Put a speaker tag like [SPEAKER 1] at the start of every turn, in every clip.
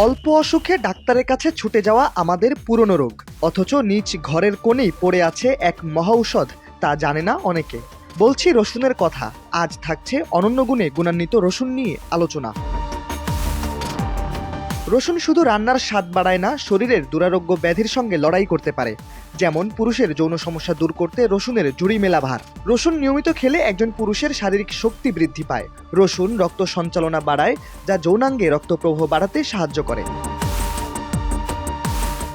[SPEAKER 1] অল্প অসুখে ডাক্তারের কাছে ছুটে যাওয়া আমাদের পুরনো রোগ, অথচ নিজ ঘরের কোণেই পড়ে আছে এক মহা ঔষধ, তা জানে না অনেকে। বলছি রসুনের কথা। আজ থাকছে অনন্য গুণে গুণান্বিত রসুন নিয়ে আলোচনা। রসুন শুধু রান্নার স্বাদ বাড়ায় না, শরীরের দুরারোগ্য ব্যাধির সঙ্গে লড়াই করতে পারে। যেমন পুরুষের যৌন সমস্যা দূর করতে রসুনের জুড়ি মেলা ভার। রসুন নিয়মিত খেলে একজন পুরুষের শারীরিক শক্তি বৃদ্ধি পায়। রসুন রক্ত সঞ্চালনা বাড়ায়, যা যৌনাঙ্গে রক্ত প্রবাহ বাড়াতে সাহায্য করে।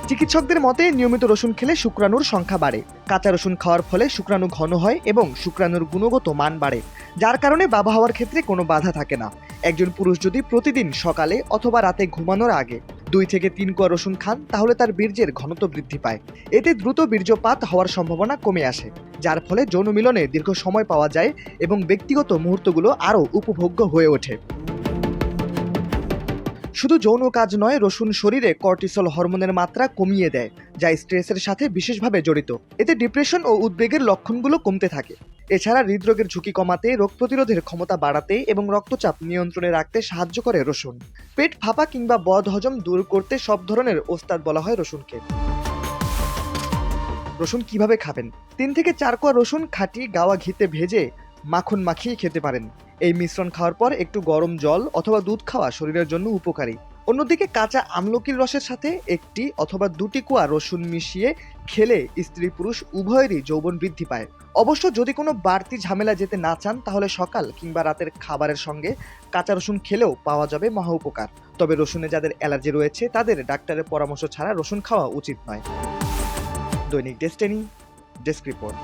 [SPEAKER 1] চিকিৎসকদের মতে নিয়মিত রসুন খেলে শুক্রাণুর সংখ্যা বাড়ে। কাঁচা রসুন খাওয়ার ফলে শুক্রাণু ঘন হয় এবং শুক্রাণুর গুণগত মান বাড়ে, যার কারণে বাবা হওয়ার ক্ষেত্রে কোনো বাধা থাকে না। একজন পুরুষ যদি প্রতিদিন সকালে অথবা রাতে ঘুমানোর আগে 2 থেকে 3 কোয়া রসুন খান, তাহলে তার বীর্যের ঘনত্ব বৃদ্ধি পায়। এতে দ্রুত বীর্যপাত হওয়ার সম্ভাবনা কমে আসে, যার ফলে যৌন মিলনে দীর্ঘ সময় পাওয়া যায় এবং ব্যক্তিগত মুহূর্তগুলো আরও উপভোগ্য হয়ে ওঠে। শুধু যৌন কাজ নয়, রসুন শরীরে কর্টিসল হরমোনের মাত্রা কমিয়ে দেয়, যা স্ট্রেসের সাথে বিশেষভাবে জড়িত। এতে ডিপ্রেশন ও উদ্বেগের লক্ষণগুলো কমতে থাকে। এছাড়া হৃদরোগের ঝুঁকি কমাতে, রোগ প্রতিরোধের ক্ষমতা বাড়াতে এবং রক্তচাপ নিয়ন্ত্রণে রাখতে সাহায্য করে রসুন। পেট ফাঁপা কিংবা বদহজম দূর করতে সব ধরনের ওস্তাদ বলা হয় রসুনকে। রসুন কিভাবে খাবেন? 3 থেকে 4 কোয়া রসুন খাঁটি গাওয়া ঘিতে ভেজে মাখন মাখিয়ে খেতে পারেন। এই মিশ্রণ খাওয়ার পর একটু গরম জল অথবা দুধ খাওয়া শরীরের জন্য উপকারী। অন্যদিকে কাঁচা আমলকির রসের সাথে 1টি অথবা 2টি কোয়া রসুন মিশিয়ে খেলে স্ত্রী পুরুষ উভয়েরই যৌবন বৃদ্ধি পায়। অবশ্য যদি কোনো বাড়তি ঝামেলা যেতে না চান, তাহলে সকাল কিংবা রাতের খাবারের সঙ্গে কাঁচা রসুন খেলেও পাওয়া যাবে মহা উপকার। তবে রসুনে যাদের অ্যালার্জি রয়েছে, তাদের ডাক্তারের পরামর্শ ছাড়া রসুন খাওয়া উচিত নয়। দৈনিক ডেস্টিনি ডেস্ক রিপোর্ট।